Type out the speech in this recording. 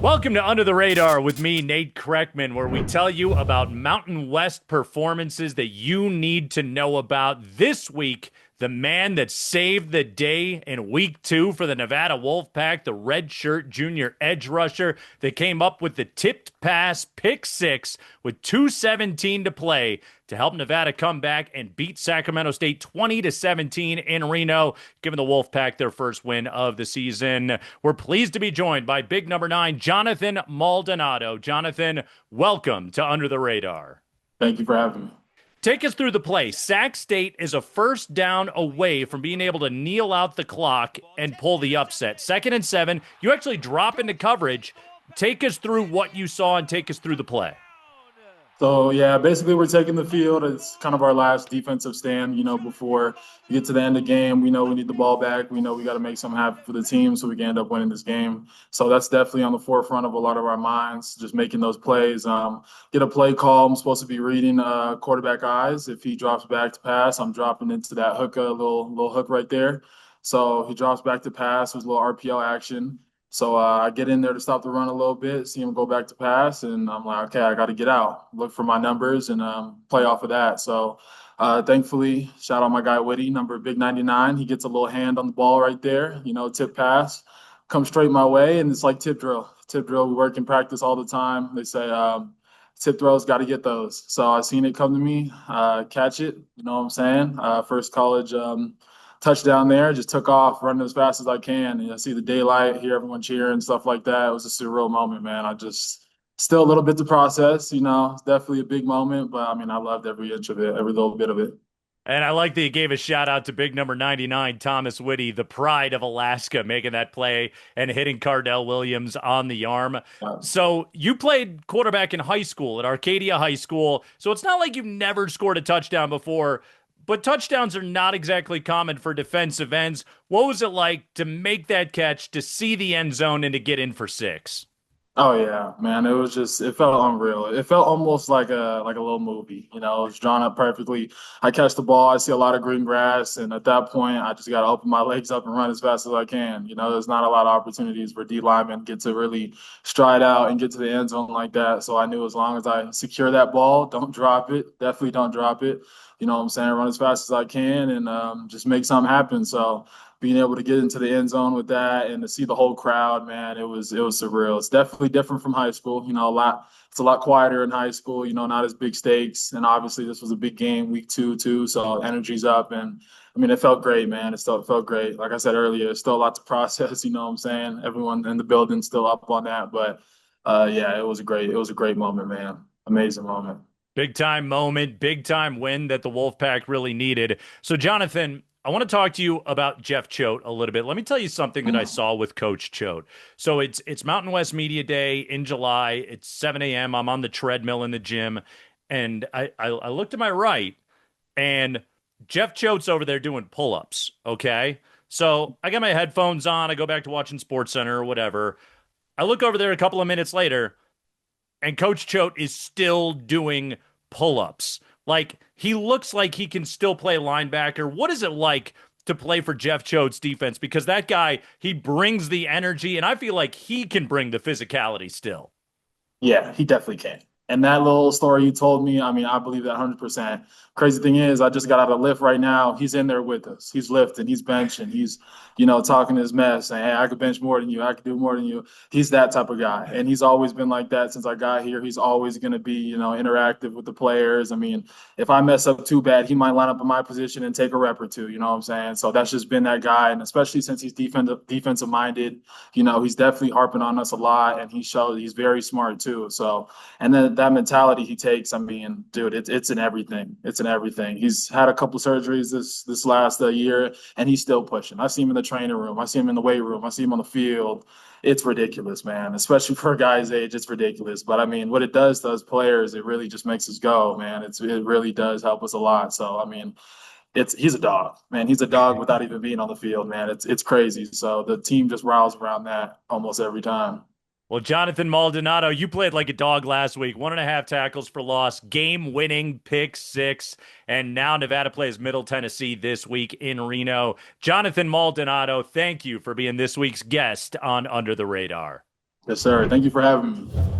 Welcome to Under the Radar with me, Nate Kreckman, where we tell you about Mountain West performances that you need to know about. This week, the man that saved the day in week 2 for the Nevada Wolfpack, the redshirt junior edge rusher that came up with the tipped pass pick six with 2:17 to play to help Nevada come back and beat Sacramento State 20-17 in Reno, giving the Wolfpack their first win of the season. We're pleased to be joined by big number 9, Jonathan Maldonado. Jonathan, welcome to Under the Radar. Thank you for having me. Take us through the play. Sac State is a first down away from being able to kneel out the clock and pull the upset. 2nd and 7. You actually drop into coverage. Take us through what you saw and take us through the play. So, yeah, basically we're taking the field. It's kind of our last defensive stand, before we get to the end of the game. We know we need the ball back. We know we got to make something happen for the team so we can end up winning this game. So that's definitely on the forefront of a lot of our minds, just making those plays. Get a play call. I'm supposed to be reading quarterback eyes. If he drops back to pass, I'm dropping into that hook, a little hook right there. So he drops back to pass. There's a little RPO action. So I get in there to stop the run a little bit, see him go back to pass, and I'm like, okay, I got to get out, look for my numbers, and play off of that. So thankfully, shout out my guy Whitty, number big 99. He gets a little hand on the ball right there, tip pass, comes straight my way, and it's like tip drill. Tip drill, we work in practice all the time. They say tip throws, got to get those. So I seen it come to me, catch it, you know what I'm saying? First college touchdown there, just took off, running as fast as I can. And I see the daylight, hear everyone cheering, stuff like that. It was a surreal moment, man. I just still a little bit to process, It's definitely a big moment, but I mean, I loved every inch of it, every little bit of it. And I like that you gave a shout out to big number 99, Thomas Whitty, the pride of Alaska, making that play and hitting Cardell Williams on the arm. So you played quarterback in high school at Arcadia High School. So it's not like you've never scored a touchdown before, but touchdowns are not exactly common for defensive ends. What was it like to make that catch, to see the end zone, and to get in for 6? Oh yeah, man. It felt unreal. It felt almost like a little movie, It was drawn up perfectly. I catch the ball, I see a lot of green grass, and at that point I just gotta open my legs up and run as fast as I can. There's not a lot of opportunities for D linemen get to really stride out and get to the end zone like that. So I knew as long as I secure that ball, don't drop it, definitely don't drop it. You know what I'm saying? Run as fast as I can and just make something happen. So being able to get into the end zone with that and to see the whole crowd, man, it was surreal. It's definitely different from high school. It's a lot quieter in high school. Not as big stakes, and obviously this was a big game, week 2 too. So energy's up, and I mean, it felt great, man. It felt great. Like I said earlier, it's still a lot to process. You know what I'm saying? Everyone in the building's still up on that, but yeah, it was a great moment, man. Amazing moment. Big time moment, big time win that the Wolfpack really needed. So, Jonathan, I want to talk to you about Jeff Choate a little bit. Let me tell you something that I saw with Coach Choate. So it's Mountain West Media Day in July. It's 7 a.m. I'm on the treadmill in the gym, and I look to my right, and Jeff Choate's over there doing pull-ups. Okay, so I got my headphones on. I go back to watching SportsCenter or whatever. I look over there a couple of minutes later, and Coach Choate is still doing pull-ups. Like, he looks like he can still play linebacker. What is it like to play for Jeff Choate's defense? Because that guy, he brings the energy, and I feel like he can bring the physicality still. Yeah, he definitely can. And that little story you told me, I mean, I believe that 100%. Crazy thing is, I just got out of lift right now. He's in there with us. He's lifting, he's benching, he's, talking his mess, saying, hey, I could bench more than you. I could do more than you. He's that type of guy. And he's always been like that since I got here. He's always going to be, interactive with the players. I mean, if I mess up too bad, he might line up in my position and take a rep or two, you know what I'm saying? So that's just been that guy. And especially since he's defensive minded, he's definitely harping on us a lot. And he's very smart too. So, and then that mentality he takes, I mean, dude, it's in everything. It's in everything. He's had a couple surgeries this last year, and he's still pushing. I see him in the training room. I see him in the weight room. I see him on the field. It's ridiculous, man. Especially for a guy's age, it's ridiculous. But I mean, what it does to us players, it really just makes us go, man. It really does help us a lot. So I mean, he's a dog, man. He's a dog without even being on the field, man. It's crazy. So the team just riles around that almost every time. Well, Jonathan Maldonado, you played like a dog last week. 1.5 tackles for loss, game-winning pick six, and now Nevada plays Middle Tennessee this week in Reno. Jonathan Maldonado, thank you for being this week's guest on Under the Radar. Yes, sir. Thank you for having me.